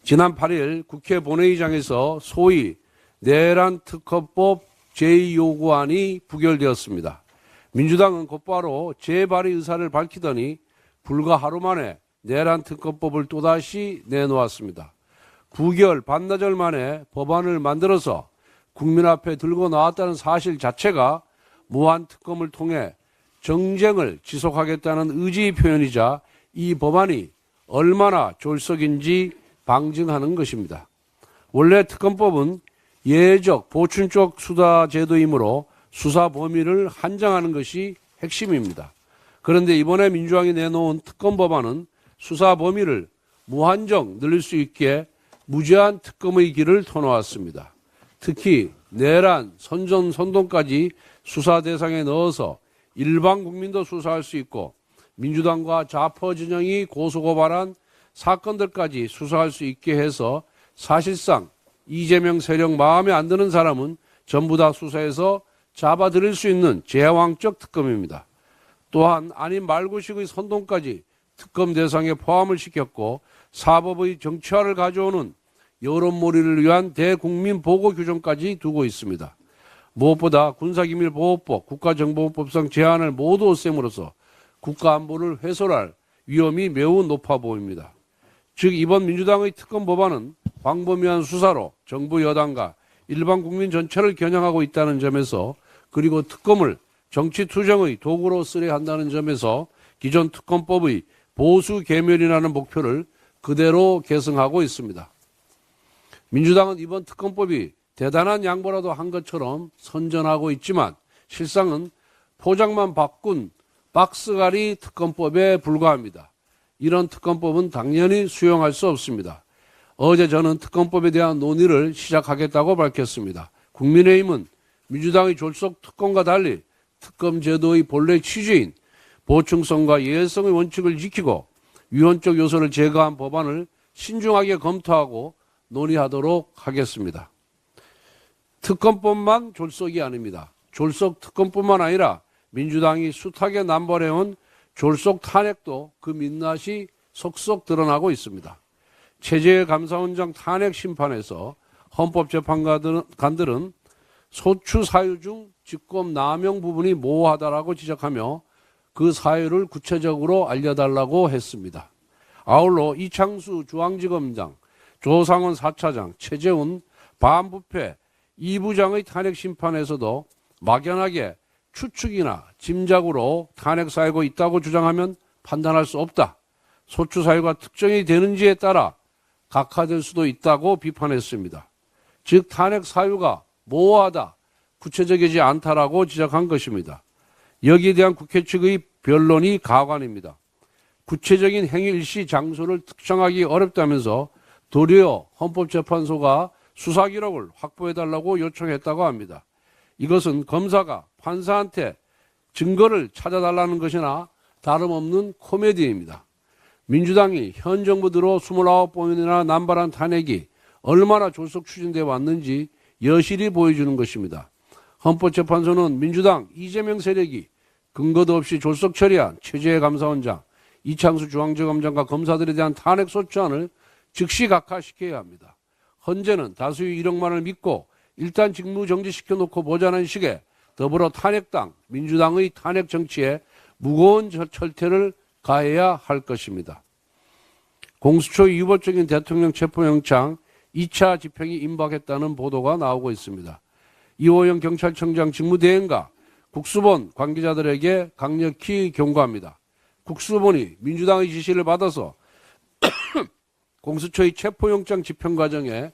지난 8일 국회 본회의장에서 소위 내란 특검법 제2요구안이 부결되었습니다. 민주당은 곧바로 재발의 의사를 밝히더니 불과 하루 만에 내란 특검법을 또다시 내놓았습니다. 부결 반나절 만에 법안을 만들어서 국민 앞에 들고 나왔다는 사실 자체가 무한 특검을 통해 정쟁을 지속하겠다는 의지 표현이자 이 법안이 얼마나 졸속인지 방증하는 것입니다. 원래 특검법은 예외적 보충적 수사 제도이므로 수사 범위를 한정하는 것이 핵심입니다. 그런데 이번에 민주당이 내놓은 특검 법안은 수사 범위를 무한정 늘릴 수 있게 무제한 특검의 길을 터놓았습니다. 특히 내란, 선전, 선동까지 수사 대상에 넣어서 일반 국민도 수사할 수 있고 민주당과 좌파 진영이 고소고발한 사건들까지 수사할 수 있게 해서 사실상 이재명 세력 마음에 안 드는 사람은 전부 다 수사해서 잡아들일 수 있는 제왕적 특검입니다. 또한 아닌 말고식의 선동까지 특검 대상에 포함을 시켰고 사법의 정치화를 가져오는 여론몰이를 위한 대국민 보고 규정까지 두고 있습니다. 무엇보다 군사기밀보호법, 국가정보법상 제한을 모두 없앰으로써 국가안보를 훼손할 위험이 매우 높아 보입니다. 즉 이번 민주당의 특검 법안은 광범위한 수사로 정부 여당과 일반 국민 전체를 겨냥하고 있다는 점에서 그리고 특검을 정치투쟁의 도구로 쓰려 한다는 점에서 기존 특검법의 보수 계멸이라는 목표를 그대로 계승하고 있습니다. 민주당은 이번 특검법이 대단한 양보라도 한 것처럼 선전하고 있지만 실상은 포장만 바꾼 박스갈이 특검법에 불과합니다. 이런 특검법은 당연히 수용할 수 없습니다. 어제 저는 특검법에 대한 논의를 시작하겠다고 밝혔습니다. 국민의힘은 민주당의 졸속 특검과 달리 특검 제도의 본래 취지인 보충성과 예외성의 원칙을 지키고 위헌적 요소를 제거한 법안을 신중하게 검토하고 논의하도록 하겠습니다. 특검법만 졸속이 아닙니다. 졸속 특검뿐만 아니라 민주당이 숱하게 남발해온 졸속 탄핵도 그 민낯이 속속 드러나고 있습니다. 최재해 감사원장 탄핵 심판에서 헌법재판관들은 소추 사유 중 직권 남용 부분이 모호하다라고 지적하며 그 사유를 구체적으로 알려달라고 했습니다. 아울러 이창수 중앙지검장, 조상원 4차장, 최재훈 반부패 2부장의 탄핵 심판에서도 막연하게 추측이나 짐작으로 탄핵 사유가 있다고 주장하면 판단할 수 없다. 소추 사유가 특정이 되는지에 따라 각하될 수도 있다고 비판했습니다. 즉 탄핵 사유가 모호하다, 구체적이지 않다라고 지적한 것입니다. 여기에 대한 국회 측의 변론이 가관입니다. 구체적인 행위 일시 장소를 특정하기 어렵다면서 도리어 헌법재판소가 수사 기록을 확보해달라고 요청했다고 합니다. 이것은 검사가 판사한테 증거를 찾아달라는 것이나 다름없는 코미디입니다. 민주당이 현 정부 들어 29번이나 남발한 탄핵이 얼마나 졸속 추진되어 왔는지 여실히 보여주는 것입니다. 헌법재판소는 민주당 이재명 세력이 근거도 없이 졸속 처리한 최재해 감사원장, 이창수 중앙지검장과 검사들에 대한 탄핵 소추안을 즉시 각하시켜야 합니다. 헌재는 다수의 이력만을 믿고 일단 직무 정지시켜놓고 보자는 식의 더불어 탄핵당, 민주당의 탄핵 정치에 무거운 철퇴를 가해야 할 것입니다. 공수처의 유법적인 대통령 체포영장 2차 집행이 임박했다는 보도가 나오고 있습니다. 이호영 경찰청장 직무대행과 국수본 관계자들에게 강력히 경고합니다. 국수본이 민주당의 지시를 받아서 공수처의 체포영장 집행 과정에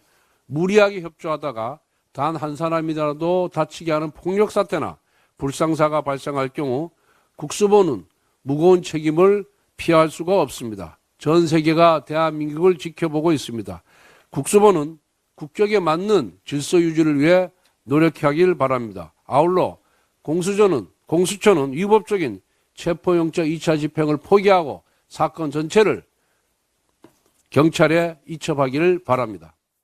무리하게 협조하다가 단 한 사람이라도 다치게 하는 폭력 사태나 불상사가 발생할 경우 국수본은 무거운 책임을 피할 수가 없습니다. 전 세계가 대한민국을 지켜보고 있습니다. 국수본은 국격에 맞는 질서 유지를 위해 노력하길 바랍니다. 아울러 공수처는 위법적인 체포영장 2차 집행을 포기하고 사건 전체를 경찰에 이첩하기를 바랍니다.